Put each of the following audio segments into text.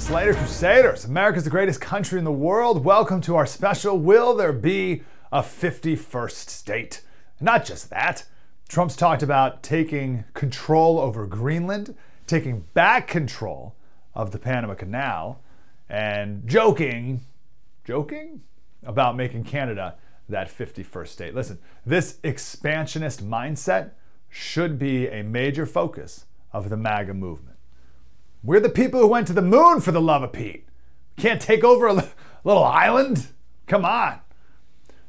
Slater Crusaders, America's the greatest country in the world. Welcome to our special Will There Be a 51st State? Not just that. Trump's talked about taking control over Greenland, taking back control of the Panama Canal, and joking about making Canada that 51st state. Listen, this expansionist mindset should be a major focus of the MAGA movement. We're the people who went to the moon, for the love of Pete. Can't take over a little island? Come on.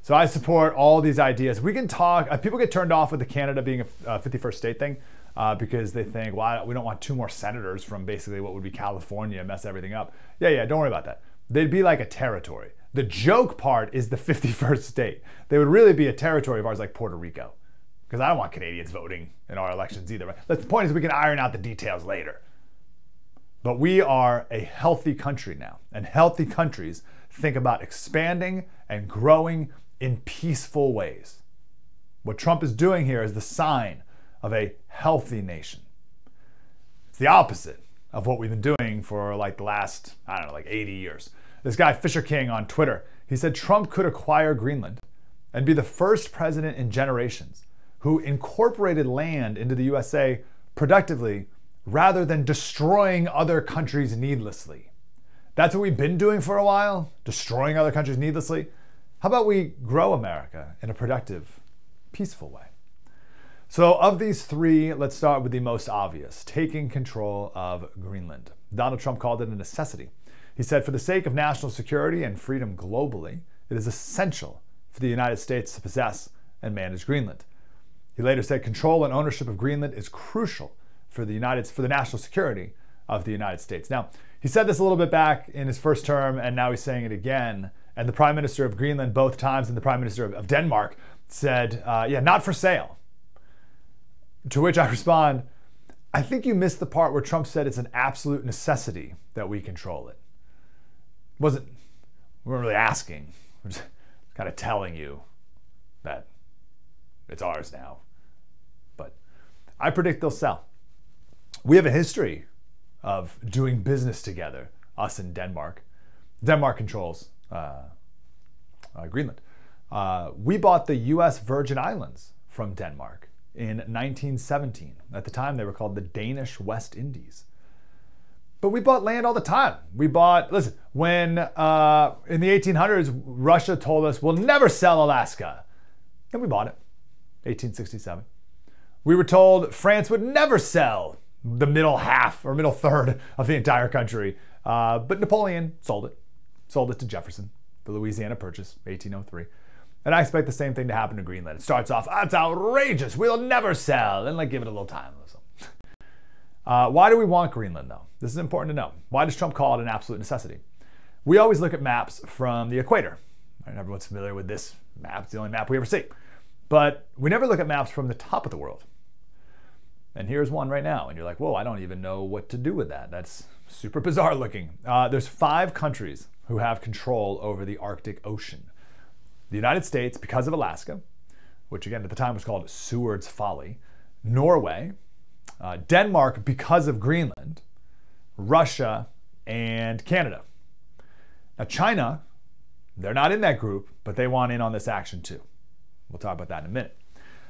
So I support all these ideas. We can talk, people get turned off with the Canada being a 51st state thing because they think, well, we don't want two more senators from basically what would be California mess everything up. Yeah, don't worry about that. They'd be like a territory. The joke part is the 51st state. They would really be a territory of ours like Puerto Rico, because I don't want Canadians voting in our elections either. Right? The point is we can iron out the details later. But we are a healthy country now, and healthy countries think about expanding and growing in peaceful ways. What Trump is doing here is the sign of a healthy nation. It's the opposite of what we've been doing for like the last, 80 years. This guy, Fisher King on Twitter, he said Trump could acquire Greenland and be the first president in generations who incorporated land into the USA productively rather than destroying other countries needlessly. That's what we've been doing for a while, destroying other countries needlessly. How about we grow America in a productive, peaceful way? So of these three, let's start with the most obvious, taking control of Greenland. Donald Trump called it a necessity. He said, for the sake of national security and freedom globally, it is essential for the United States to possess and manage Greenland. He later said control and ownership of Greenland is crucial for the national security of the United States. Now, he said this a little bit back in his first term, and now he's saying it again. And the Prime Minister of Greenland both times, and the Prime Minister of Denmark said, not for sale. To which I respond, I think you missed the part where Trump said it's an absolute necessity that we control it. We weren't really asking. We're just kind of telling you that it's ours now. But I predict they'll sell. We have a history of doing business together, us and Denmark. Denmark controls Greenland. We bought the U.S. Virgin Islands from Denmark in 1917. At the time, they were called the Danish West Indies. But we bought land all the time. When in the 1800s, Russia told us, we'll never sell Alaska. And we bought it, 1867. We were told France would never sell the middle half or middle third of the entire country. But Napoleon sold it to Jefferson, the Louisiana Purchase, 1803. And I expect the same thing to happen to Greenland. It starts off, that's outrageous, we'll never sell, and give it a little time. Why do we want Greenland, though? This is important to know. Why does Trump call it an absolute necessity? We always look at maps from the equator. And everyone's familiar with this map. It's the only map we ever see. But we never look at maps from the top of the world. And here's one right now. And you're like, whoa, I don't even know what to do with that. That's super bizarre looking. There's 5 countries who have control over the Arctic Ocean. The United States, because of Alaska, which again at the time was called Seward's Folly, Norway, Denmark, because of Greenland, Russia, and Canada. Now China, they're not in that group, but they want in on this action too. We'll talk about that in a minute.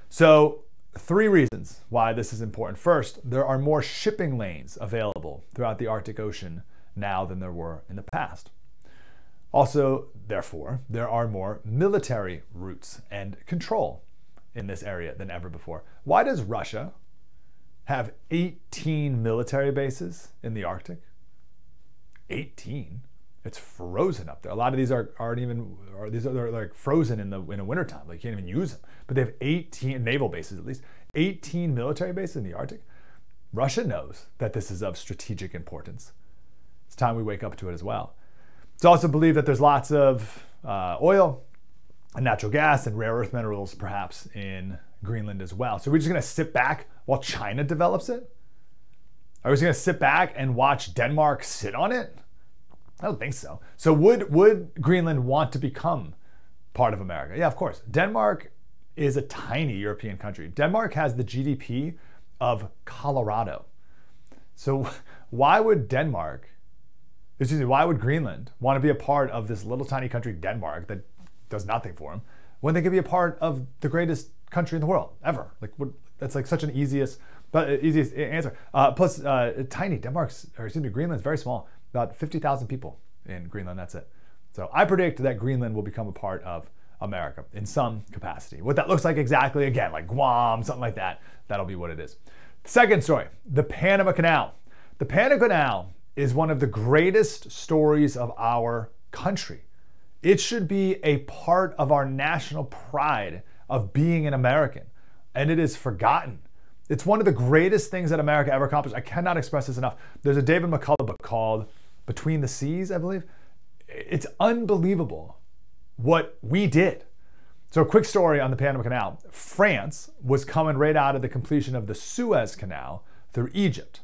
So 3 reasons why this is important. First, there are more shipping lanes available throughout the Arctic Ocean now than there were in the past. Also, therefore, there are more military routes and control in this area than ever before. Why does Russia have 18 military bases in the Arctic? 18? It's frozen up there. A lot of these are like frozen in the wintertime. Like you can't even use them. But they have 18 naval bases, at least 18 military bases in the Arctic. Russia knows that this is of strategic importance. It's time we wake up to it as well. It's also believed that there's lots of oil and natural gas and rare earth minerals perhaps in Greenland as well. So we're just gonna sit back while China develops it? Are we just gonna sit back and watch Denmark sit on it? I don't think so. So would Greenland want to become part of America? Yeah, of course. Denmark is a tiny European country. Denmark has the GDP of Colorado. So why would Denmark Excuse me, why would Greenland want to be a part of this little tiny country, Denmark, that does nothing for them, when they could be a part of the greatest country in the world ever? Like, that's like such an easiest answer. Plus, tiny Greenland's very small. About 50,000 people in Greenland. That's it. So I predict that Greenland will become a part of America in some capacity. What that looks like exactly, again, like Guam, something like that, that'll be what it is. Second story, the Panama Canal. The Panama Canal is one of the greatest stories of our country. It should be a part of our national pride of being an American, and it is forgotten. It's one of the greatest things that America ever accomplished. I cannot express this enough. There's a David McCullough book called Between the Seas, I believe. It's unbelievable what we did. So a quick story on the Panama Canal. France was coming right out of the completion of the Suez Canal through Egypt.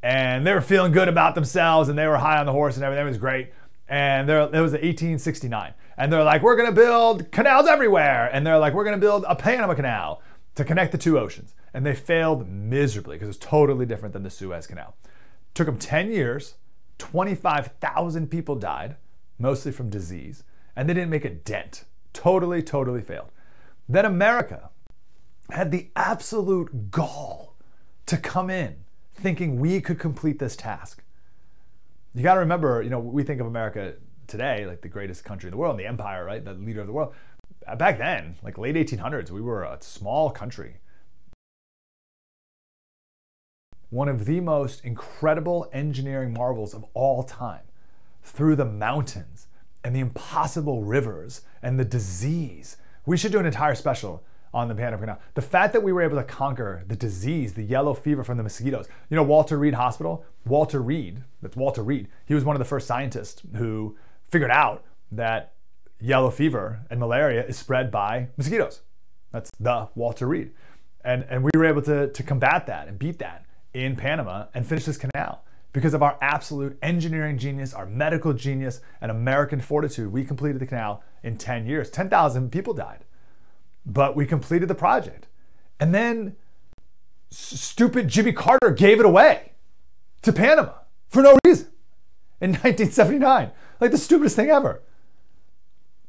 And they were feeling good about themselves, and they were high on the horse, and everything was great. And it was 1869. And they're like, we're going to build canals everywhere. And they're like, we're going to build a Panama Canal to connect the two oceans. And they failed miserably because it's totally different than the Suez Canal. Took them 10 years, 25,000 people died, mostly from disease, and they didn't make a dent. Totally failed. Then America had the absolute gall to come in thinking we could complete this task. You got to remember, we think of America today like the greatest country in the world, the empire, right? The leader of the world. Back then, like late 1800s, we were a small country. One of the most incredible engineering marvels of all time, through the mountains and the impossible rivers and the disease. We should do an entire special on the Panama Canal. The fact that we were able to conquer the disease, the yellow fever from the mosquitoes. Walter Reed Hospital, Walter Reed, he was one of the first scientists who figured out that yellow fever and malaria is spread by mosquitoes. That's the Walter Reed. And we were able to combat that and beat that in Panama and finish this canal. Because of our absolute engineering genius, our medical genius, and American fortitude, we completed the canal in 10 years. 10,000 people died. But we completed the project. And then stupid Jimmy Carter gave it away to Panama for no reason in 1979. Like the stupidest thing ever.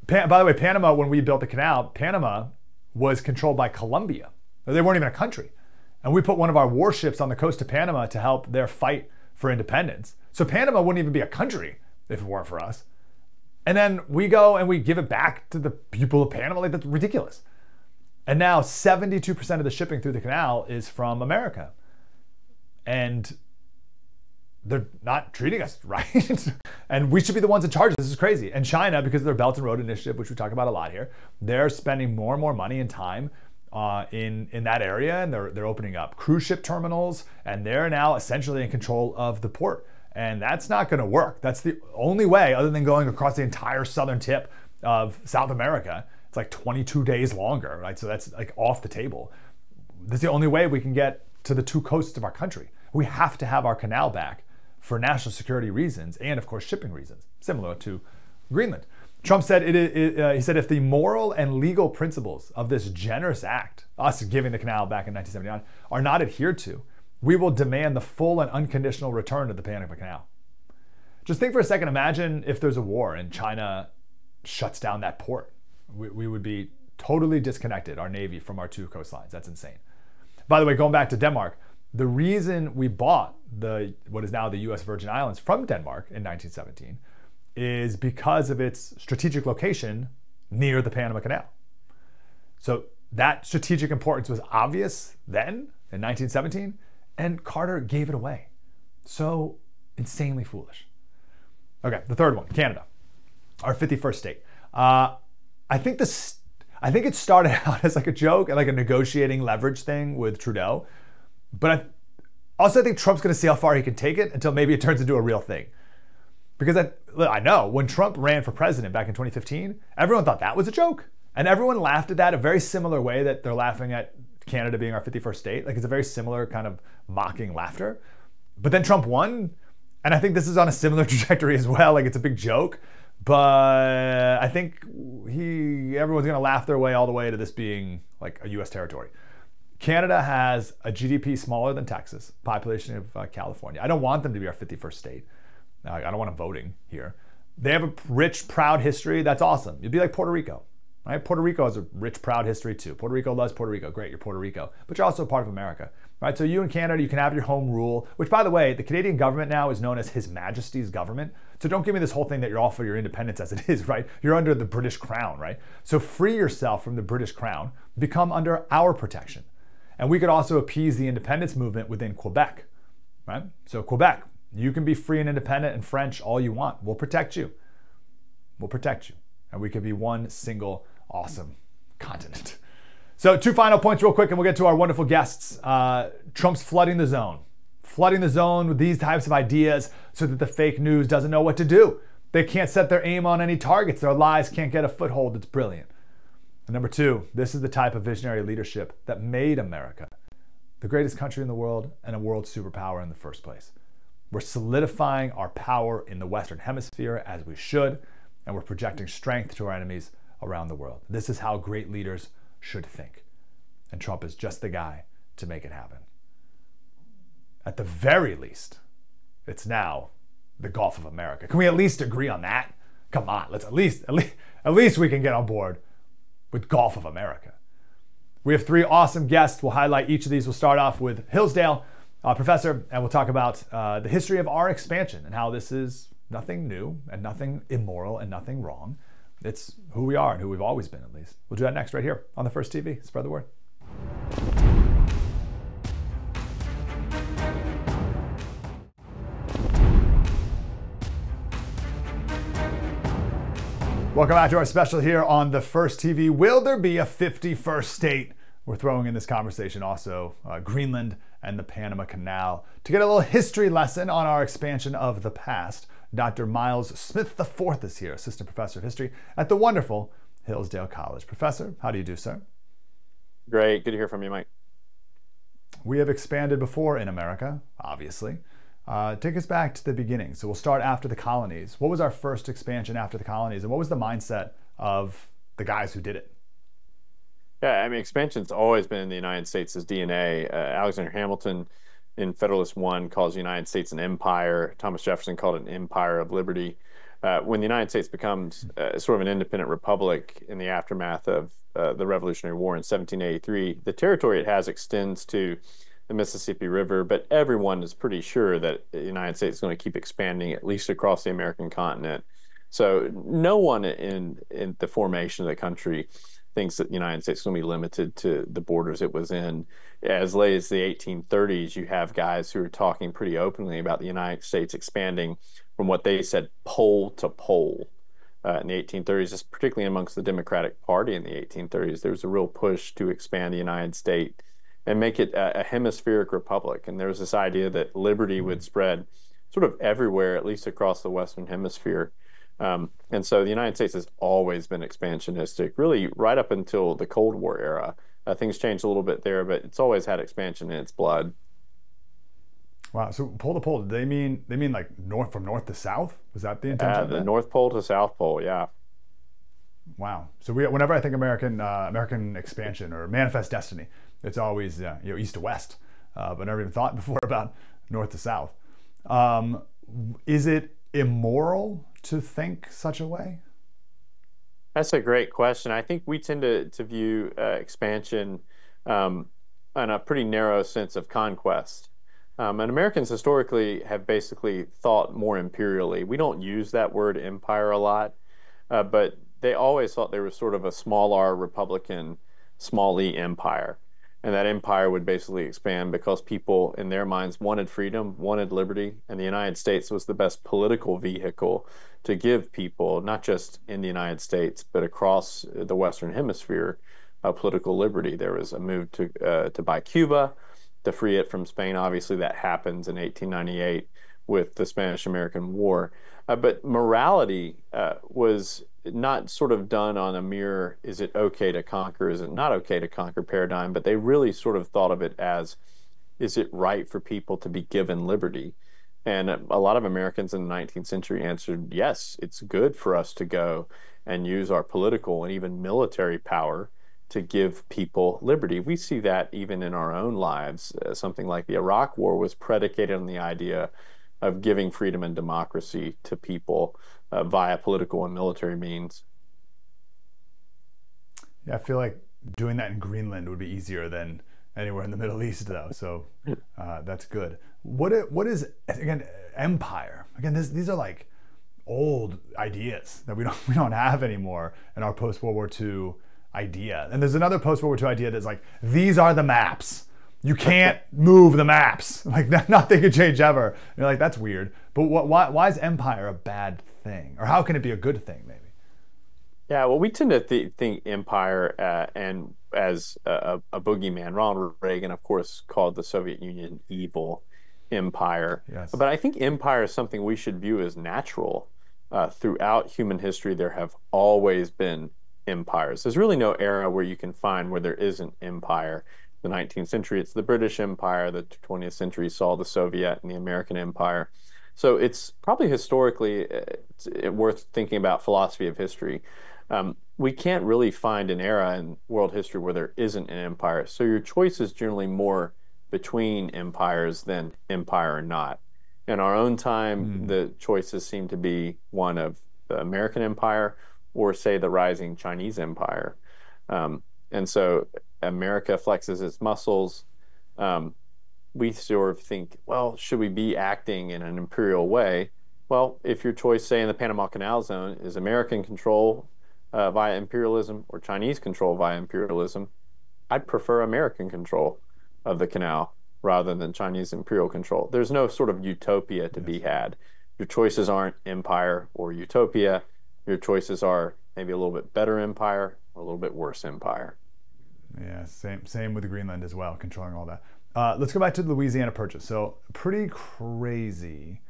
By the way, Panama, when we built the canal, Panama was controlled by Colombia. They weren't even a country. And we put one of our warships on the coast of Panama to help their fight for independence. So Panama wouldn't even be a country if it weren't for us. And then we go and we give it back to the people of Panama. Like, that's ridiculous. And now 72% of the shipping through the canal is from America. And they're not treating us right. And we should be the ones in charge. This is crazy. And China, because of their Belt and Road Initiative, which we talk about a lot here, they're spending more and more money and time in that area, and they're opening up cruise ship terminals, and they're now essentially in control of the port. And that's not going to work. That's the only way, other than going across the entire southern tip of South America. It's like 22 days longer, right? So that's like off the table. That's the only way we can get to the two coasts of our country. We have to have our canal back for national security reasons and, of course, shipping reasons, similar to Greenland. Trump said, he said, if the moral and legal principles of this generous act, us giving the canal back in 1979, are not adhered to, we will demand the full and unconditional return of the Panama Canal. Just think for a second, imagine if there's a war and China shuts down that port. We would be totally disconnected, our Navy, from our two coastlines. That's insane. By the way, going back to Denmark, the reason we bought what is now the U.S. Virgin Islands from Denmark in 1917 is because of its strategic location near the Panama Canal. So that strategic importance was obvious then in 1917, and Carter gave it away. So insanely foolish. Okay, the third one, Canada, our 51st state. I think it started out as like a joke and like a negotiating leverage thing with Trudeau, but I also think Trump's going to see how far he can take it until maybe it turns into a real thing. Because I know when Trump ran for president back in 2015, everyone thought that was a joke. And everyone laughed at that a very similar way that they're laughing at Canada being our 51st state. Like, it's a very similar kind of mocking laughter. But then Trump won, and I think this is on a similar trajectory as well. Like, it's a big joke. But I think everyone's going to laugh their way all the way to this being like a U.S. territory. Canada has a GDP smaller than Texas, population of California. I don't want them to be our 51st state. I don't want them voting here. They have a rich, proud history. That's awesome. You'd be like Puerto Rico, right? Puerto Rico has a rich, proud history too. Puerto Rico loves Puerto Rico. Great, you're Puerto Rico. But you're also a part of America, right? So you in Canada, you can have your home rule, which by the way, the Canadian government now is known as His Majesty's government. So don't give me this whole thing that you're all for your independence as it is, right? You're under the British crown, right? So free yourself from the British crown, become under our protection. And we could also appease the independence movement within Quebec, right? So Quebec, you can be free and independent and French all you want. We'll protect you. We'll protect you. And we could be one single awesome continent. So 2 final points real quick and we'll get to our wonderful guests. Trump's flooding the zone with these types of ideas so that the fake news doesn't know what to do. They can't set their aim on any targets. Their lies can't get a foothold. It's brilliant. And number 2, this is the type of visionary leadership that made America the greatest country in the world and a world superpower in the first place. We're solidifying our power in the Western Hemisphere as we should, and we're projecting strength to our enemies around the world. This is how great leaders should think. And Trump is just the guy to make it happen. At the very least, it's now the Gulf of America. Can we at least agree on that? Come on, let's at least we can get on board with Gulf of America. We have 3 awesome guests. We'll highlight each of these. We'll start off with Hillsdale professor, and we'll talk about the history of our expansion and how this is nothing new and nothing immoral and nothing wrong. It's who we are and who we've always been, at least. We'll do that next right here on The First TV. Spread the word. Welcome back to our special here on The First TV. Will there be a 51st state? We're throwing in this conversation also Greenland and the Panama Canal. To get a little history lesson on our expansion of the past, Dr. Miles Smith IV is here, Assistant Professor of History at the wonderful Hillsdale College. Professor, how do you do, sir? Great. Good to hear from you, Mike. We have expanded before in America, obviously. Take us back to the beginning. So we'll start after the colonies. What was our first expansion after the colonies, and what was the mindset of the guys who did it? Yeah, I mean, expansion's always been in the United States' DNA. Alexander Hamilton in Federalist I calls the United States an empire. Thomas Jefferson called it an empire of liberty. When the United States becomes sort of an independent republic in the aftermath of the Revolutionary War in 1783, the territory it has extends to the Mississippi River, but everyone is pretty sure that the United States is going to keep expanding at least across the American continent. So no one in the formation of the country thinks that the United States is going to be limited to the borders it was in. As late as the 1830s, you have guys who are talking pretty openly about the United States expanding from what they said pole to pole in the 1830s, just particularly amongst the Democratic Party in the 1830s. There was a real push to expand the United States and make it a hemispheric republic. And there was this idea that liberty would spread sort of everywhere, at least across the Western Hemisphere. And so the United States has always been expansionistic, really right up until the Cold War era. Things changed a little bit there, but it's always had expansion in its blood. Wow. So pole to pole, they mean like from north to south? Was that the intention of that? The North Pole to South Pole, yeah. Wow. So whenever I think American expansion or manifest destiny, it's always east to west. But never even thought before about north to south. Is it immoral to think such a way? That's a great question. I think we tend to view expansion in a pretty narrow sense of conquest. And Americans historically have basically thought more imperially. We don't use that word empire a lot, but they always thought there was sort of a small r Republican, small e empire. And that empire would basically expand because people in their minds wanted freedom, wanted liberty, and the United States was the best political vehicle to give people, not just in the United States, but across the Western Hemisphere, political liberty. There was a move to buy Cuba, to free it from Spain. Obviously, that happens in 1898 with the Spanish-American War. But morality was not sort of done on a mere, is it okay to conquer, is it not okay to conquer paradigm, but they really sort of thought of it as, is it right for people to be given liberty? And a lot of Americans in the 19th century answered, yes, it's good for us to go and use our political and even military power to give people liberty. We see that even in our own lives. Something like the Iraq War was predicated on the idea of giving freedom and democracy to people via political and military means. Yeah, I feel like doing that in Greenland would be easier than anywhere in the Middle East, though. So that's good. What is again empire? Again, these are like old ideas that we don't have anymore in our post World War II idea. And there's another post World War II idea that's like, these are the maps. You can't move the maps. Like nothing could change ever. And you're like, that's weird. But why is empire a bad thing, or how can it be a good thing? Maybe. Yeah, well, we tend to think empire and as a boogeyman. Ronald Reagan, of course, called the Soviet Union evil empire. Yes. But I think empire is something we should view as natural. Throughout human history, there have always been empires. There's really no era where you can find where there isn't empire. The 19th century, it's the British Empire. The 20th century saw the Soviet and the American Empire. So it's probably historically it's worth thinking about philosophy of history. We can't really find an era in world history where there isn't an empire. So your choice is generally more between empires than empire or not. In our own time, the choices seem to be one of the American Empire or, say, the rising Chinese Empire. And so America flexes its muscles. We sort of think, well, should we be acting in an imperial way? Well, if your choice, say, in the Panama Canal Zone is American control via imperialism or Chinese control via imperialism, I'd prefer American control of the canal rather than Chinese imperial control. There's no sort of utopia to be had. Your choices aren't empire or utopia. Your choices are maybe a little bit better empire or a little bit worse empire. Yeah, same with Greenland as well, controlling all that. Let's go back to the Louisiana Purchase. So pretty crazy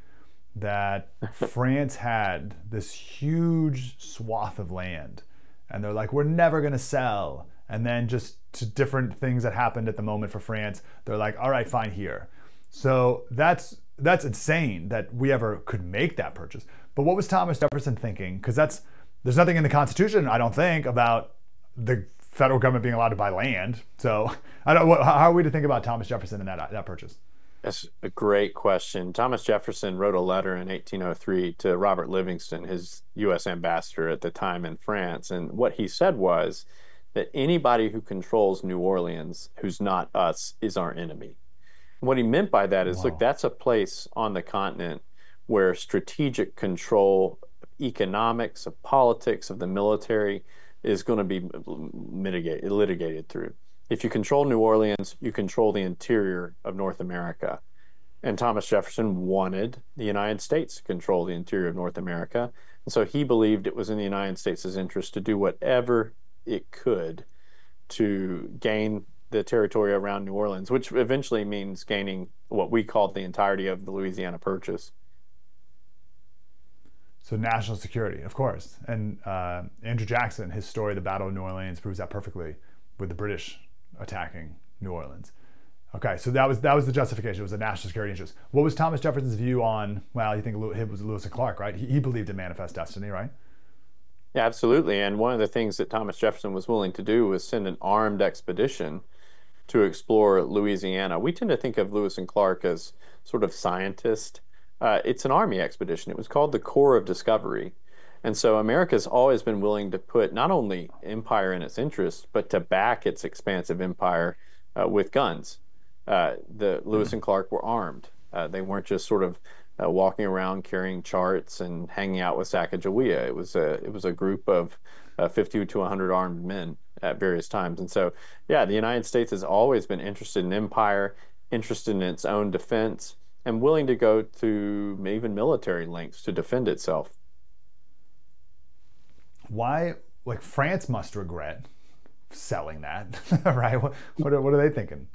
that France had this huge swath of land, and they're like, we're never going to sell. And then just to different things that happened at the moment for France, they're like, all right, fine, here. So that's insane that we ever could make that purchase. But what was Thomas Jefferson thinking? Because there's nothing in the Constitution, I don't think, about the federal government being allowed to buy land. So how are we to think about Thomas Jefferson and that purchase? That's a great question. Thomas Jefferson wrote a letter in 1803 to Robert Livingston, his U.S. ambassador at the time in France. And what he said was that anybody who controls New Orleans who's not us is our enemy. And what he meant by that is, look, that's a place on the continent where strategic control of economics, of politics, of the military is going to be litigated through. If you control New Orleans, you control the interior of North America. And Thomas Jefferson wanted the United States to control the interior of North America. And so he believed it was in the United States' interest to do whatever it could to gain the territory around New Orleans, which eventually means gaining what we called the entirety of the Louisiana Purchase. So national security, of course. And Andrew Jackson, his story, The Battle of New Orleans, proves that perfectly with the British attacking New Orleans. Okay, so that was the justification. It was a national security interest. What was Thomas Jefferson's view on, well, you think it was Lewis and Clark, right? He believed in manifest destiny, right? Yeah, absolutely. And one of the things that Thomas Jefferson was willing to do was send an armed expedition to explore Louisiana. We tend to think of Lewis and Clark as sort of scientists. It's an army expedition. It was called the Corps of Discovery. And so America's always been willing to put not only empire in its interest, but to back its expansive empire with guns. The Lewis and Clark were armed. They weren't just sort of walking around carrying charts and hanging out with Sacagawea. It was a group of 50 to 100 armed men at various times. And so, yeah, the United States has always been interested in empire, interested in its own defense, and willing to go to even military lengths to defend itself. Why, like, France must regret selling that, right? What are they thinking?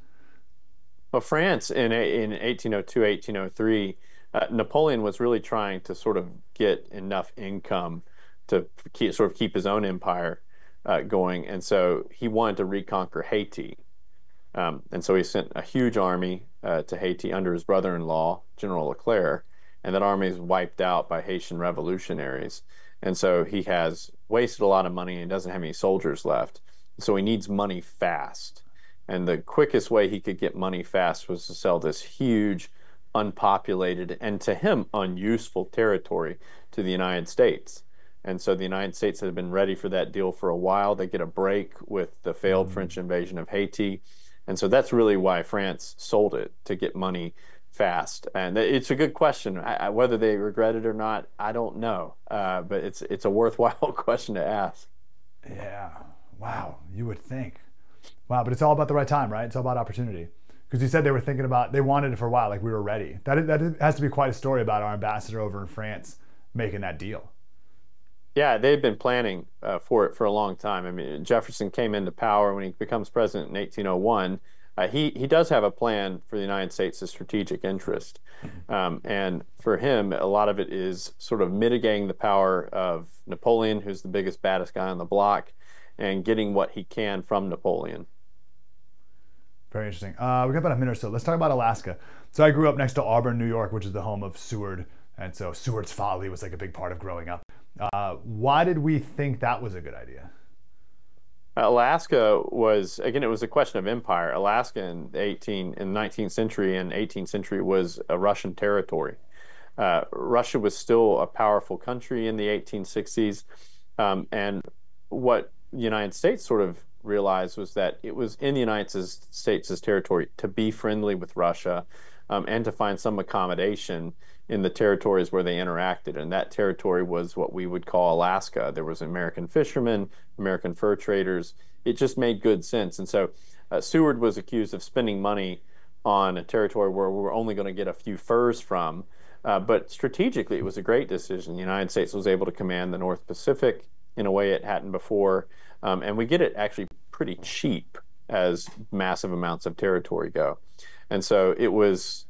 Well, France in 1802, 1803, Napoleon was really trying to sort of get enough income to keep his own empire going. And so he wanted to reconquer Haiti. And so he sent a huge army to Haiti under his brother-in-law, General Leclerc, and that army is wiped out by Haitian revolutionaries. And so he has wasted a lot of money and doesn't have any soldiers left. So he needs money fast. And the quickest way he could get money fast was to sell this huge unpopulated and to him unuseful territory to the United States. And so the United States had been ready for that deal for a while. They get a break with the failed French invasion of Haiti. And so that's really why France sold it, to get money fast. And it's a good question. Whether they regret it or not, I don't know. But it's a worthwhile question to ask. Yeah. Wow. You would think. Wow. But it's all about the right time, right? It's all about opportunity. Because you said they were thinking about, they wanted it for a while, like we were ready. That has to be quite a story about our ambassador over in France making that deal. Yeah, they've been planning for it for a long time. I mean, Jefferson came into power when he becomes president in 1801. He does have a plan for the United States' strategic interest. And for him, a lot of it is sort of mitigating the power of Napoleon, who's the biggest, baddest guy on the block, and getting what he can from Napoleon. Very interesting. We got about a minute or so. Let's talk about Alaska. So I grew up next to Auburn, New York, which is the home of Seward. And so Seward's Folly was like a big part of growing up. Why did we think that was a good idea? Alaska was, again, it was a question of empire. Alaska in the 19th century and 18th century was a Russian territory. Russia was still a powerful country in the 1860s. And what the United States sort of realized was that it was in the United States' territory to be friendly with Russia and to find some accommodation in the territories where they interacted. And that territory was what we would call Alaska. There was American fishermen, American fur traders. It just made good sense. And so Seward was accused of spending money on a territory where we were only going to get a few furs from. But strategically, it was a great decision. The United States was able to command the North Pacific in a way it hadn't before. And we get it actually pretty cheap as massive amounts of territory go. And so it was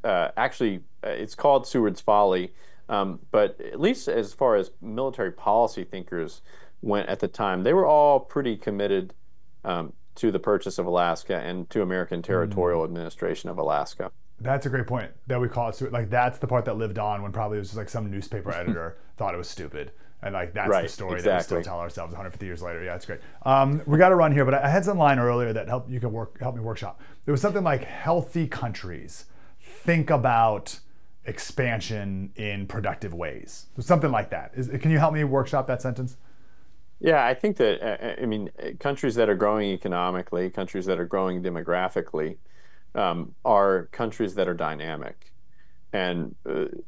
it's called Seward's Folly, but at least as far as military policy thinkers went at the time, they were all pretty committed to the purchase of Alaska and to American territorial administration of Alaska. That's a great point that we call it Seward. Like that's the part that lived on when probably it was just like some newspaper editor thought it was stupid. And like that's the story that we still tell ourselves 150 years later. Yeah, it's great. We got to run here, but I had some line earlier that help me workshop. There was something like healthy countries think about expansion in productive ways. Something like that. Can you help me workshop that sentence? Yeah, I think that countries that are growing economically, countries that are growing demographically, are countries that are dynamic. And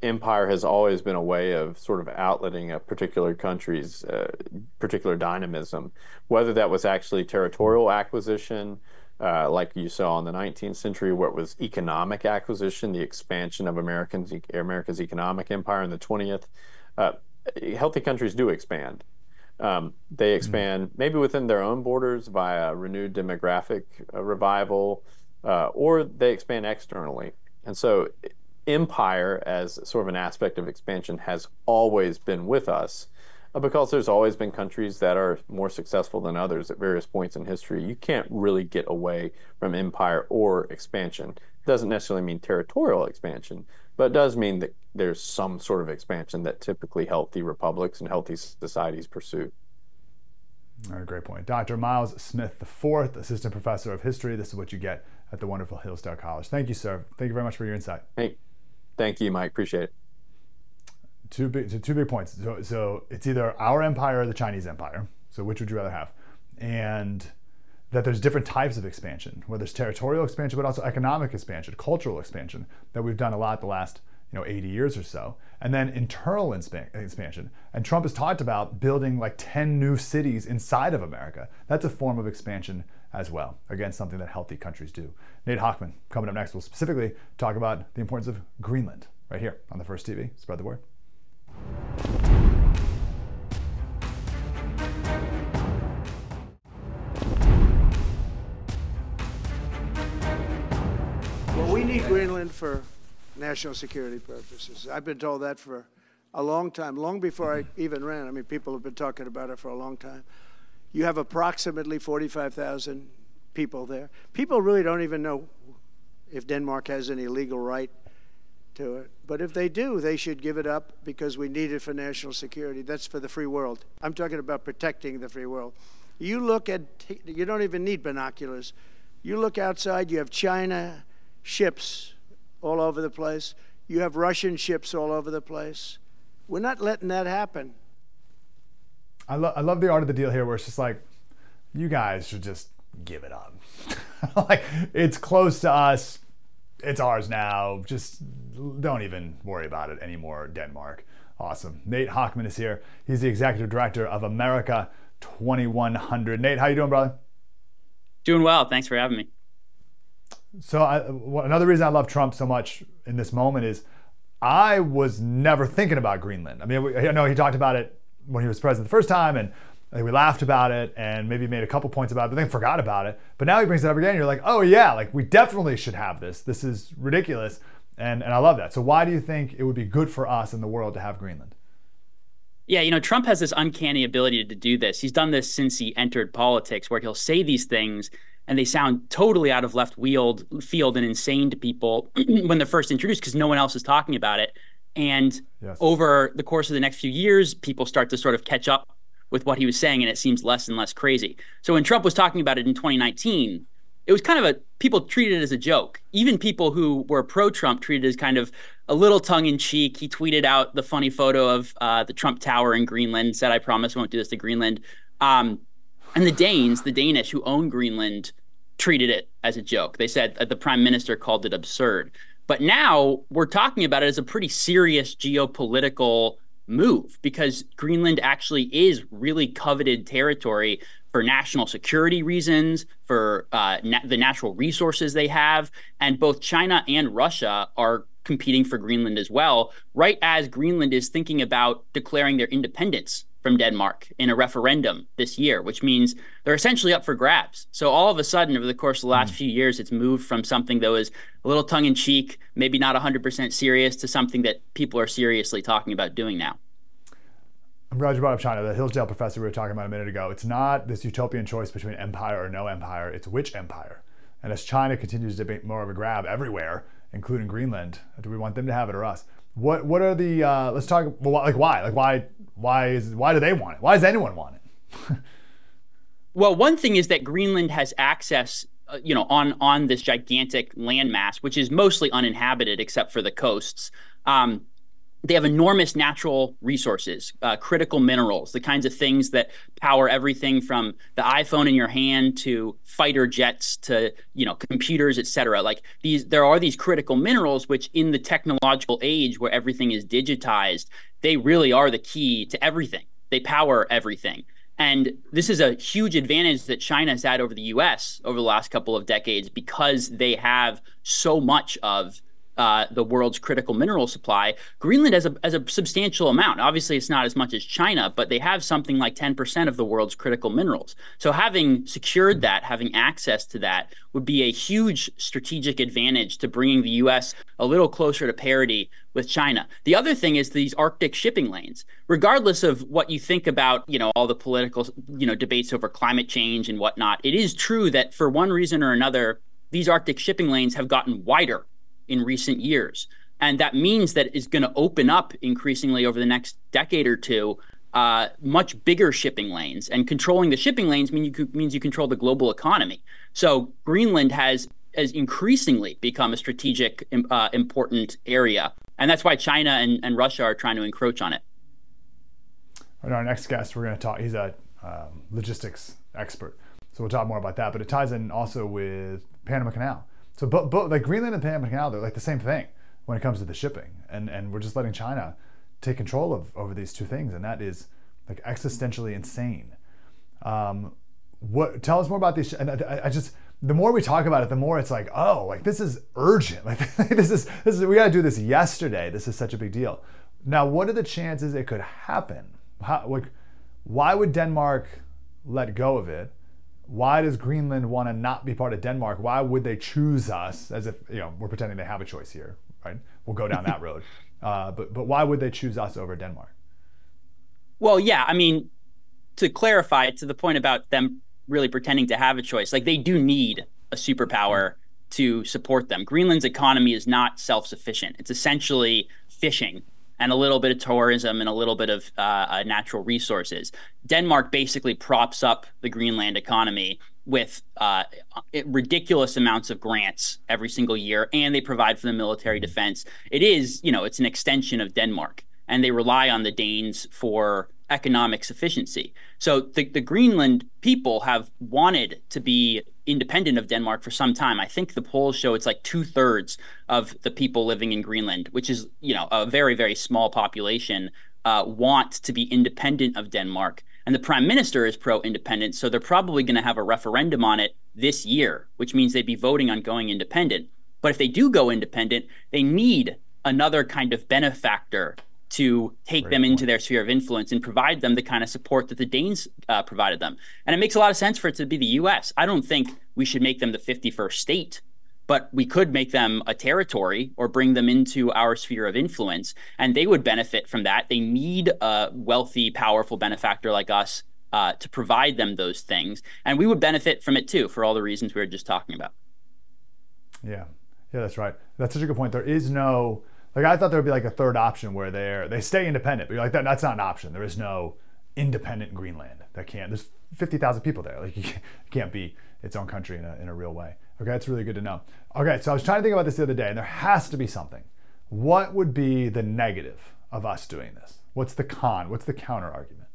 empire has always been a way of sort of outletting a particular country's particular dynamism, whether that was actually territorial acquisition, like you saw in the 19th century, where it was economic acquisition, the expansion of America's economic empire in the 20th. Healthy countries do expand. They expand maybe within their own borders via renewed demographic revival, or they expand externally. And so empire as sort of an aspect of expansion has always been with us because there's always been countries that are more successful than others at various points in history. You can't really get away from empire or expansion. It doesn't necessarily mean territorial expansion, but it does mean that there's some sort of expansion that typically healthy republics and healthy societies pursue. All right, great point. Dr. Miles Smith IV, Assistant Professor of History. This is what you get at the wonderful Hillsdale College. Thank you, sir. Thank you very much for your insight. Hey. Thank you, Mike. Appreciate it. Two big points. So it's either our empire or the Chinese empire. So which would you rather have? And that there's different types of expansion, where there's territorial expansion, but also economic expansion, cultural expansion that we've done a lot the last 80 years or so. And then internal expansion. And Trump has talked about building like 10 new cities inside of America. That's a form of expansion as well. Again, something that healthy countries do. Nate Hochman, coming up next, will specifically talk about the importance of Greenland right here on the First TV. Spread the word. Well, we need Greenland for national security purposes. I've been told that for a long time, long before I even ran. I mean, people have been talking about it for a long time. You have approximately 45,000 people there. People really don't even know if Denmark has any legal right to it. But if they do, they should give it up because we need it for national security. That's for the free world. I'm talking about protecting the free world. You look at, you don't even need binoculars. You look outside, you have China ships all over the place. You have Russian ships all over the place. We're not letting that happen. I love the art of the deal here where it's just like, you guys should just give it up. Like, it's close to us. It's ours now. Just don't even worry about it anymore, Denmark. Awesome. Nate Hochman is here. He's the executive director of America 2100. Nate, how you doing, brother? Doing well. Thanks for having me. So another reason I love Trump so much in this moment is I was never thinking about Greenland. I mean, I know he talked about it when he was president the first time, and I think we laughed about it and maybe made a couple points about it, but then forgot about it. But now he brings it up again, and you're like, oh yeah, like we definitely should have this. This is ridiculous. And I love that. So why do you think it would be good for us in the world to have Greenland? Yeah, you know, Trump has this uncanny ability to do this. He's done this since he entered politics, where he'll say these things and they sound totally out of left field and insane to people when they're first introduced because no one else is talking about it. And over the course of the next few years, people start to sort of catch up with what he was saying, and it seems less and less crazy. So when Trump was talking about it in 2019, it was kind of people treated it as a joke. Even people who were pro-Trump treated it as kind of a little tongue-in-cheek. He tweeted out the funny photo of the Trump Tower in Greenland, said, I promise I won't do this to Greenland. And the Danish who own Greenland, treated it as a joke. They said the prime minister called it absurd. But now we're talking about it as a pretty serious geopolitical move because Greenland actually is really coveted territory for national security reasons, for the natural resources they have. And both China and Russia are competing for Greenland as well, right as Greenland is thinking about declaring their independence from Denmark in a referendum this year, which means they're essentially up for grabs. So all of a sudden, over the course of the last few years, it's moved from something that was a little tongue-in-cheek, maybe not 100% serious, to something that people are seriously talking about doing now. I'm glad you brought up China. The Hillsdale professor we were talking about a minute ago, it's not this utopian choice between empire or no empire, it's which empire. And as China continues to be more of a grab everywhere, including Greenland, do we want them to have it or us? What are the, let's talk, well, like why? Like why do they want it? Why does anyone want it? Well, one thing is that Greenland has access, on this gigantic landmass, which is mostly uninhabited except for the coasts. They have enormous natural resources, critical minerals, the kinds of things that power everything from the iPhone in your hand to fighter jets to, computers, et cetera. Like there are these critical minerals, which in the technological age where everything is digitized, they really are the key to everything. They power everything. And this is a huge advantage that China has had over the US over the last couple of decades because they have so much of the world's critical mineral supply. Greenland has a substantial amount. Obviously, it's not as much as China, but they have something like 10% of the world's critical minerals. So having secured that, having access to that, would be a huge strategic advantage to bringing the U.S. a little closer to parity with China. The other thing is these Arctic shipping lanes. Regardless of what you think about, all the political, debates over climate change and whatnot, it is true that for one reason or another, these Arctic shipping lanes have gotten wider in recent years. And that means that it's going to open up increasingly over the next decade or two, much bigger shipping lanes. And controlling the shipping lanes means you control the global economy. So Greenland has increasingly become a strategic, important area. And that's why China and Russia are trying to encroach on it. And our next guest, we're going to talk, he's a logistics expert. So we'll talk more about that. But it ties in also with Panama Canal. So both like Greenland and Panama Canal, they're like the same thing when it comes to the shipping. And we're just letting China take control over these two things. And that is like existentially insane. Tell us more about these. And I just, the more we talk about it, the more it's like, oh, like this is urgent. Like this is we got to do this yesterday. This is such a big deal. Now, what are the chances it could happen? Why would Denmark let go of it? Why does Greenland want to not be part of Denmark? Why would they choose us as if, we're pretending they have a choice here, right? We'll go down that road. But why would they choose us over Denmark? Well, yeah, I mean, to clarify to the point about them really pretending to have a choice, like they do need a superpower to support them. Greenland's economy is not self-sufficient. It's essentially fishing and a little bit of tourism and a little bit of natural resources. Denmark basically props up the Greenland economy with ridiculous amounts of grants every single year, and they provide for the military defense. It is, it's an extension of Denmark, and they rely on the Danes for economic sufficiency. So the Greenland people have wanted to be independent of Denmark for some time. I think the polls show it's like 2/3 of the people living in Greenland, which is, a very, very small population, want to be independent of Denmark. And the prime minister is pro-independent, so they're probably going to have a referendum on it this year, which means they'd be voting on going independent. But if they do go independent, they need another kind of benefactor to take them into their sphere of influence and provide them the kind of support that the Danes provided them. And it makes a lot of sense for it to be the U.S. I don't think we should make them the 51st state, but we could make them a territory or bring them into our sphere of influence, and they would benefit from that. They need a wealthy, powerful benefactor like us to provide them those things, and we would benefit from it too, for all the reasons we were just talking about. Yeah, that's right. That's such a good point. There is no... I thought there would be like a third option where they stay independent, but you're like, that's not an option. There is no independent Greenland. There's 50,000 people there. It can't be its own country in a real way. Okay, that's really good to know. Okay, so I was trying to think about this the other day, and there has to be something. What would be the negative of us doing this? What's the con? What's the counter argument?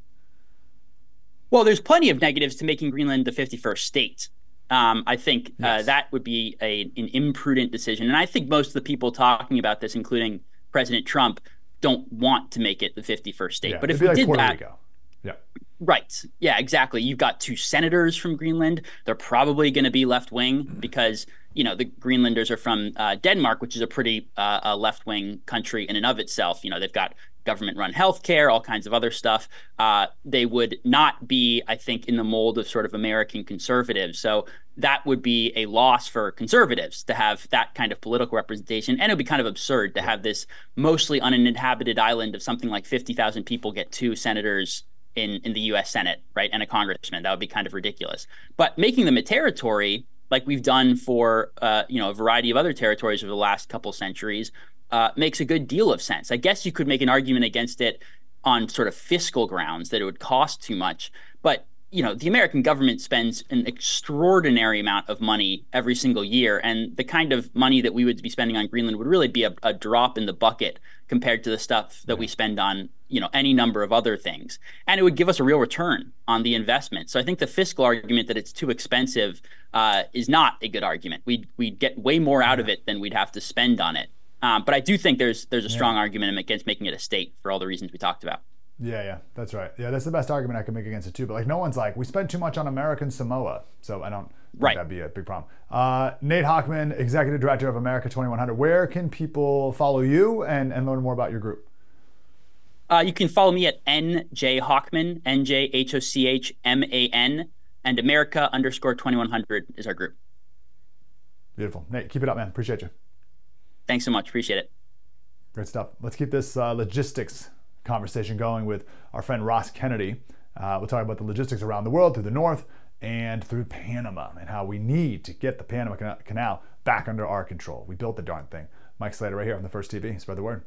Well, there's plenty of negatives to making Greenland the 51st state. I think that would be an imprudent decision. And I think most of the people talking about this, including President Trump, don't want to make it the 51st state. But if we did that, Rico. Yeah. Right. Yeah, exactly. You've got 2 senators from Greenland. They're probably going to be left-wing because, the Greenlanders are from Denmark, which is a pretty left-wing country in and of itself. They've got government-run healthcare, all kinds of other stuff. They would not be, I think, in the mold of sort of American conservatives. So that would be a loss for conservatives to have that kind of political representation. And it would be kind of absurd to have this mostly uninhabited island of something like 50,000 people get 2 senators in the U.S. Senate, right, and a congressman. That would be kind of ridiculous. But making them a territory, like we've done for a variety of other territories over the last couple centuries, makes a good deal of sense. I guess you could make an argument against it on sort of fiscal grounds, that it would cost too much. But the American government spends an extraordinary amount of money every single year, and the kind of money that we would be spending on Greenland would really be a drop in the bucket compared to the stuff that we spend on any number of other things. And it would give us a real return on the investment. So I think the fiscal argument that it's too expensive is not a good argument. We'd get way more out of it than we'd have to spend on it. But I do think there's a strong argument against making it a state for all the reasons we talked about. Yeah, that's right. Yeah, that's the best argument I can make against it too. But no one's like, we spend too much on American Samoa. So I don't think that'd be a big problem. Nate Hochman, Executive Director of America 2100. Where can people follow you and learn more about your group? You can follow me at NJ Hochman, NJHOCHMAN, and America_2100 is our group. Beautiful. Nate, keep it up, man. Appreciate you. Thanks so much. Appreciate it. Great stuff. Let's keep this logistics conversation going with our friend Ross Kennedy. We'll talk about the logistics around the world through the north and through Panama and how we need to get the Panama Canal back under our control. We built the darn thing. Mike Slater right here on the First TV. Spread the word.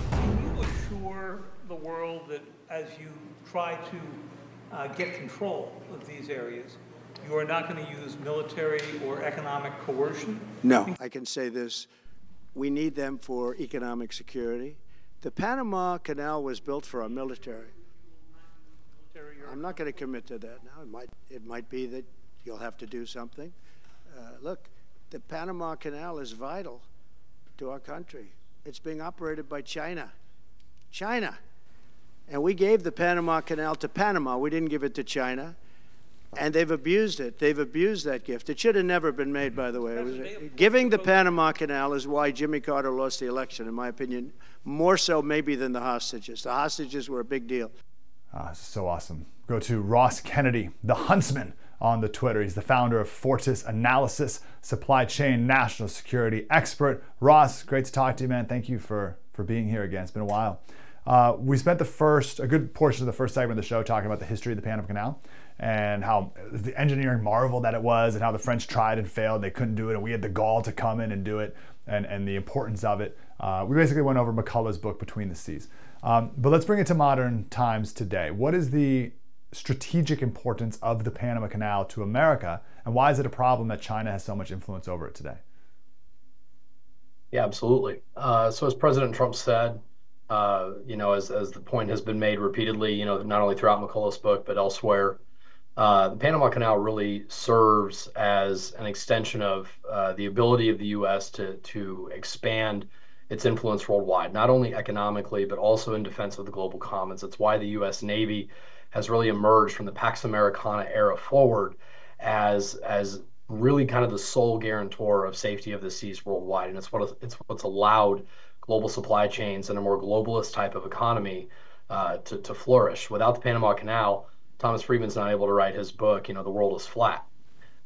Can you assure the world that as you try to get control of these areas, you are not going to use military or economic coercion? No. I can say this. We need them for economic security. The Panama Canal was built for our military. I'm not going to commit to that now. It might be that you'll have to do something. Look, the Panama Canal is vital to our country. It's being operated by China. And we gave the Panama Canal to Panama. We didn't give it to China. And they've abused it. They've abused that gift. It should have never been made, by the way. Giving the Panama Canal is why Jimmy Carter lost the election, in my opinion, more so maybe than the hostages. The hostages were a big deal. This is so awesome. Go to Ross Kennedy, the Huntsman, on the Twitter. He's the founder of Fortis Analysis, supply chain national security expert. Ross, great to talk to you, man. Thank you for being here again. It's been a while. We spent a good portion of the first segment of the show talking about the history of the Panama Canal and how the engineering marvel that it was and how the French tried and failed. They couldn't do it, and we had the gall to come in and do it, and the importance of it. We basically went over McCullough's book, Between the Seas. But let's bring it to modern times today. What is the strategic importance of the Panama Canal to America, and why is it a problem that China has so much influence over it today? Yeah, absolutely. So as President Trump said, as the point has been made repeatedly, not only throughout McCullough's book, but elsewhere, the Panama Canal really serves as an extension of the ability of the U.S. to expand its influence worldwide, not only economically, but also in defense of the global commons. It's why the U.S. Navy has really emerged from the Pax Americana era forward as really kind of the sole guarantor of safety of the seas worldwide. And it's what's allowed global supply chains and a more globalist type of economy to flourish. Without the Panama Canal, Thomas Friedman's not able to write his book, The World is Flat,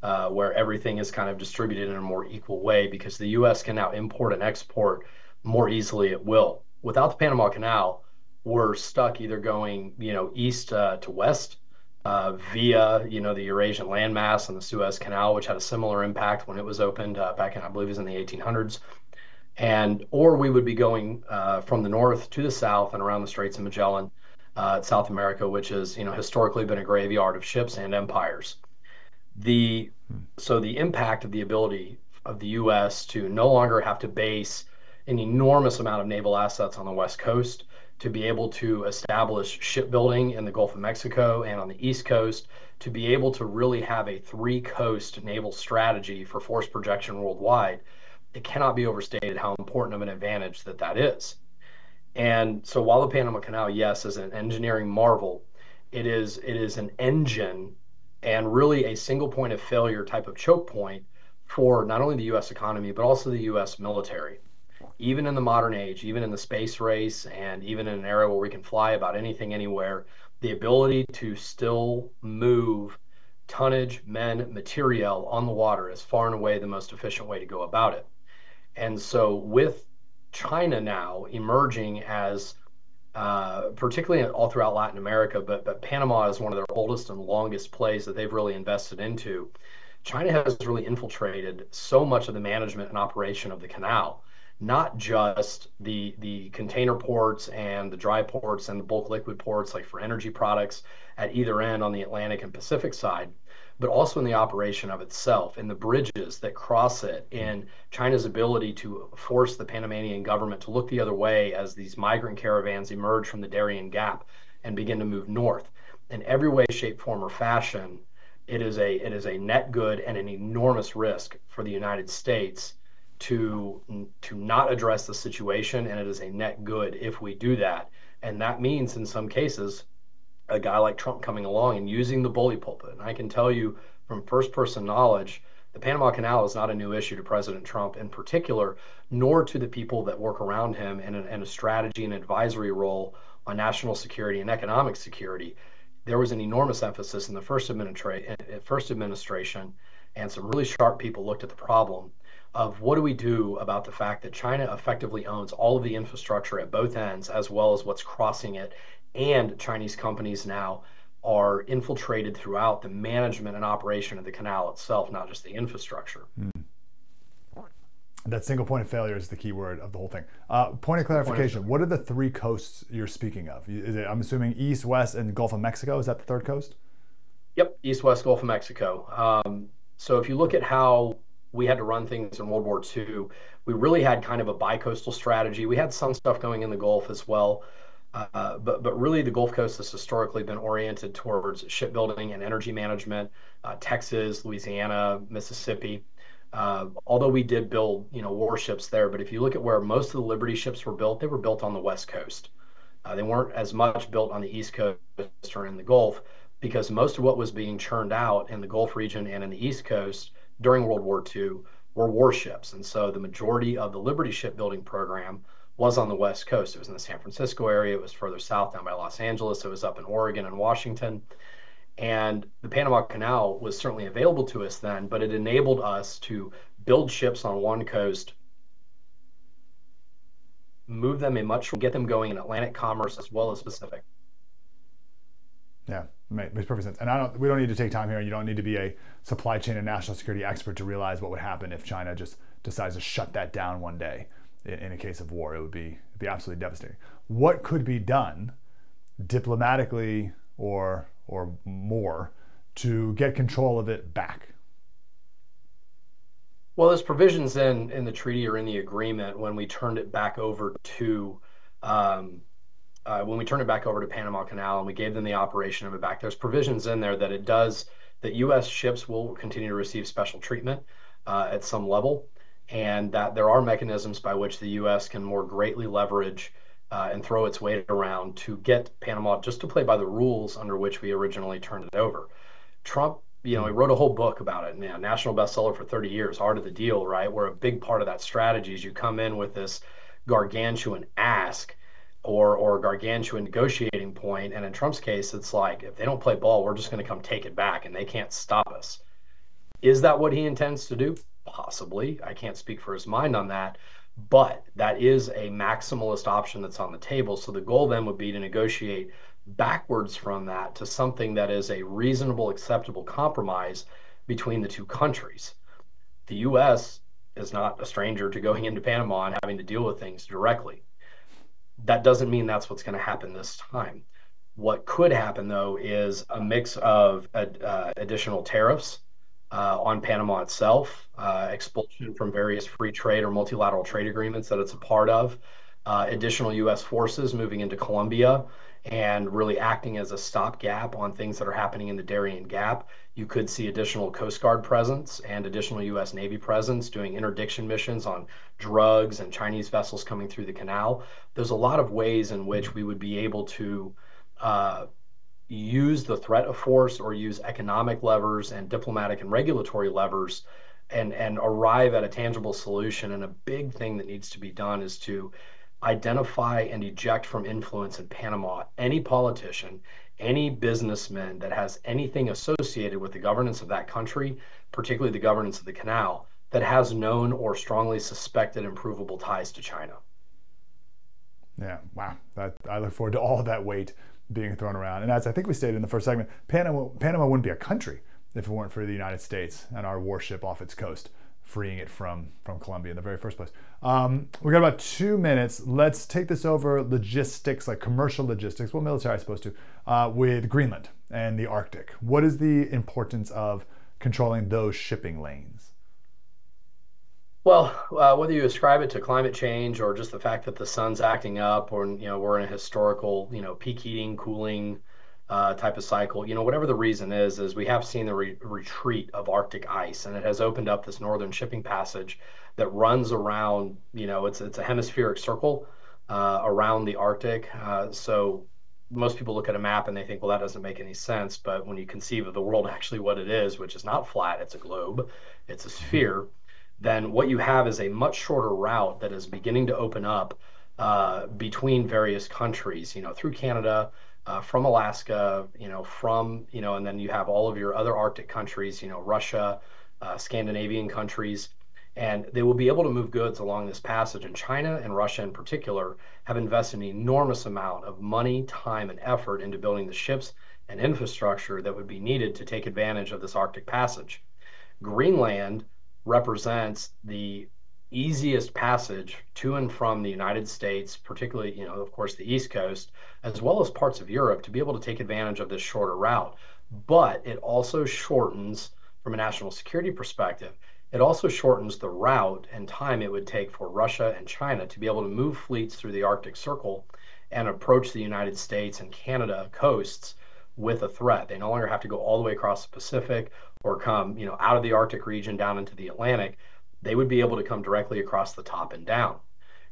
where everything is kind of distributed in a more equal way because the U.S. can now import and export more easily at will. Without the Panama Canal, we're stuck either going, east to west via, the Eurasian landmass and the Suez Canal, which had a similar impact when it was opened back in, I believe it was in the 1800s. Or we would be going from the north to the south and around the Straits of Magellan, South America, which has historically been a graveyard of ships and empires. So the impact of the ability of the U.S. to no longer have to base an enormous amount of naval assets on the West Coast, to be able to establish shipbuilding in the Gulf of Mexico and on the East Coast, to be able to really have a three-coast naval strategy for force projection worldwide, it cannot be overstated how important of an advantage that is. And so while the Panama Canal, yes, is an engineering marvel, it is an engine and really a single point of failure type of choke point for not only the U.S. economy, but also the U.S. military. Even in the modern age, even in the space race, and even in an era where we can fly about anything, anywhere, the ability to still move tonnage, men, material on the water is far and away the most efficient way to go about it. And so with China now emerging as, particularly all throughout Latin America, but Panama is one of their oldest and longest plays that they've really invested into, China has really infiltrated so much of the management and operation of the canal. Not just the container ports and the dry ports and the bulk liquid ports, like for energy products at either end on the Atlantic and Pacific side, but also in the operation of itself, in the bridges that cross it, in China's ability to force the Panamanian government to look the other way as these migrant caravans emerge from the Darien Gap and begin to move north. In every way, shape, form, or fashion, it is a net good and an enormous risk for the United States to not address the situation, and it is a net good if we do that. And that means in some cases a guy like Trump coming along and using the bully pulpit. And I can tell you from first-person knowledge, the Panama Canal is not a new issue to President Trump in particular, nor to the people that work around him in a strategy and advisory role on national security and economic security. There was an enormous emphasis in the first administration, and some really sharp people looked at the problem of what do we do about the fact that China effectively owns all of the infrastructure at both ends, as well as what's crossing it, and Chinese companies now are infiltrated throughout the management and operation of the canal itself, not just the infrastructure. That single point of failure is the key word of the whole thing. Point of clarification, what are the three coasts you're speaking of? Is it, I'm assuming East, West, and Gulf of Mexico? Is that the third coast? Yep, East, West, Gulf of Mexico. So if you look at how we had to run things in World War II, we really had kind of a bi-coastal strategy. We had some stuff going in the Gulf as well, but really the Gulf Coast has historically been oriented towards shipbuilding and energy management, Texas, Louisiana, Mississippi. Although we did build, warships there, but if you look at where most of the Liberty ships were built, they were built on the West Coast. They weren't as much built on the East Coast or in the Gulf, because most of what was being churned out in the Gulf region and in the East Coast during World War II were warships. And so the majority of the Liberty shipbuilding program was on the West Coast. It was in the San Francisco area. It was further south down by Los Angeles. It was up in Oregon and Washington. And the Panama Canal was certainly available to us then, but it enabled us to build ships on one coast, move them get them going in Atlantic commerce as well as Pacific. Yeah, makes perfect sense. And we don't need to take time here. You don't need to be a supply chain and national security expert to realize what would happen if China just decides to shut that down one day. In a case of war, it would be absolutely devastating. What could be done diplomatically or more to get control of it back? Well, there's provisions in the treaty or in the agreement when we turned it back over to Panama Canal and we gave them the operation of it back. There's provisions in there that U.S. ships will continue to receive special treatment at some level, and that there are mechanisms by which the U.S. can more greatly leverage and throw its weight around to get Panama just to play by the rules under which we originally turned it over. Trump, he wrote a whole book about it, national bestseller for 30 years, Art of the Deal, right? Where a big part of that strategy is you come in with this gargantuan ask or gargantuan negotiating point, and in Trump's case, it's like, if they don't play ball, we're just going to come take it back, and they can't stop us. Is that what he intends to do? Possibly. I can't speak for his mind on that, but that is a maximalist option that's on the table. So the goal then would be to negotiate backwards from that to something that is a reasonable, acceptable compromise between the two countries. The U.S. is not a stranger to going into Panama and having to deal with things directly. That doesn't mean that's what's going to happen this time. What could happen, though, is a mix of additional tariffs on Panama itself, expulsion from various free trade or multilateral trade agreements that it's a part of, additional U.S. forces moving into Colombia and really acting as a stopgap on things that are happening in the Darien Gap. You could see additional Coast Guard presence and additional U.S. Navy presence doing interdiction missions on drugs and Chinese vessels coming through the canal. There's a lot of ways in which we would be able to use the threat of force or use economic levers and diplomatic and regulatory levers and arrive at a tangible solution. And a big thing that needs to be done is to identify and eject from influence in Panama any politician, any businessman that has anything associated with the governance of that country, particularly the governance of the canal, that has known or strongly suspected and provable ties to China. Yeah, wow. I look forward to all of that weight being thrown around. And as I think we stated in the first segment, Panama wouldn't be a country if it weren't for the United States and our warship off its coast, freeing it from Colombia in the very first place. We got about 2 minutes. Let's take this over logistics, like commercial logistics, well, military I suppose too, with Greenland and the Arctic. What is the importance of controlling those shipping lanes? Well, whether you ascribe it to climate change or just the fact that the sun's acting up, or we're in a historical peak heating, cooling type of cycle, whatever the reason is we have seen the retreat of Arctic ice, and it has opened up this northern shipping passage that runs around. It's a hemispheric circle around the Arctic. So most people look at a map and they think, well, that doesn't make any sense. But when you conceive of the world actually what it is, which is not flat, it's a globe, it's a sphere, then what you have is a much shorter route that is beginning to open up between various countries, through Canada, from Alaska, and then you have all of your other Arctic countries, Russia, Scandinavian countries, and they will be able to move goods along this passage. And China and Russia in particular have invested an enormous amount of money, time, and effort into building the ships and infrastructure that would be needed to take advantage of this Arctic passage. Greenland represents the easiest passage to and from the United States, particularly, of course, the East Coast, as well as parts of Europe, to be able to take advantage of this shorter route. But it also shortens, from a national security perspective, it also shortens the route and time it would take for Russia and China to be able to move fleets through the Arctic Circle and approach the United States and Canada coasts with a threat. They no longer have to go all the way across the Pacific or come, out of the Arctic region down into the Atlantic. They would be able to come directly across the top and down.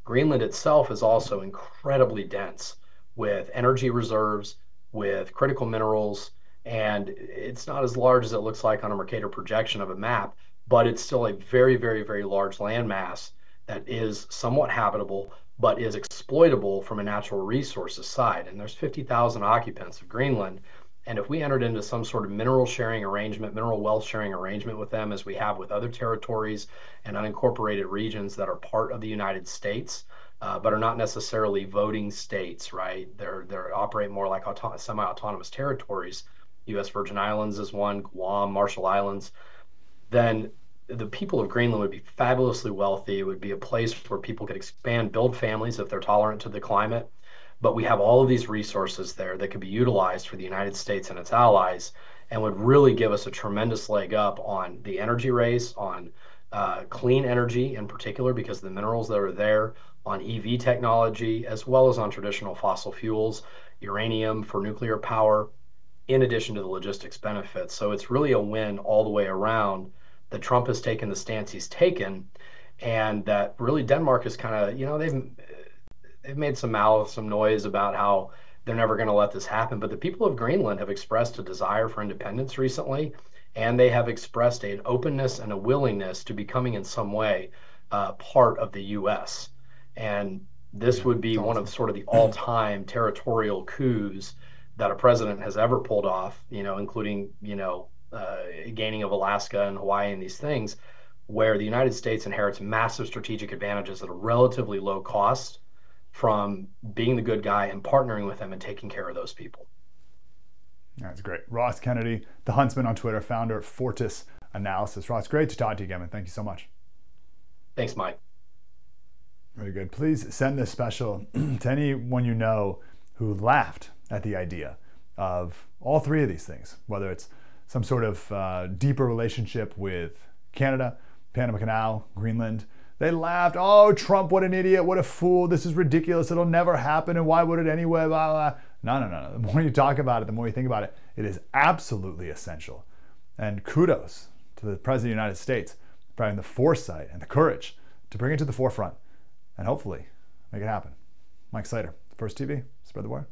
Greenland itself is also incredibly dense with energy reserves, with critical minerals, and it's not as large as it looks like on a Mercator projection of a map, but it's still a very, very, very large landmass that is somewhat habitable, but is exploitable from a natural resources side. And there's 50,000 occupants of Greenland. And if we entered into some sort of mineral sharing arrangement, mineral wealth sharing arrangement with them, as we have with other territories and unincorporated regions that are part of the United States, but are not necessarily voting states, right? They're operate more like semi-autonomous territories. U.S. Virgin Islands is one, Guam, Marshall Islands. Then the people of Greenland would be fabulously wealthy. It would be a place where people could expand, build families if they're tolerant to the climate. But we have all of these resources there that could be utilized for the United States and its allies, and would really give us a tremendous leg up on the energy race, on clean energy in particular, because the minerals that are there, on EV technology, as well as on traditional fossil fuels, uranium for nuclear power, in addition to the logistics benefits. So it's really a win all the way around that Trump has taken the stance he's taken, and that really Denmark is kind of, they've made some noise about how they're never going to let this happen. But the people of Greenland have expressed a desire for independence recently, and they have expressed an openness and a willingness to becoming in some way part of the U.S. And this would be one of sort of the all-time territorial coups that a president has ever pulled off, including, gaining of Alaska and Hawaii and these things, where the United States inherits massive strategic advantages at a relatively low cost from being the good guy and partnering with them and taking care of those people. That's great. Ross Kennedy, the Huntsman on Twitter, founder of Fortis Analysis. Ross, great to talk to you again, man. Thank you so much. Thanks, Mike. Very good. Please send this special to anyone you know who laughed at the idea of all three of these things, whether it's some sort of deeper relationship with Canada, Panama Canal, Greenland. They laughed, oh, Trump, what an idiot, what a fool, this is ridiculous, it'll never happen, and why would it anyway, blah, blah. No. The more you talk about it, the more you think about it, it is absolutely essential. And kudos to the President of the United States for having the foresight and the courage to bring it to the forefront and hopefully make it happen. Mike Slater, First TV, spread the word.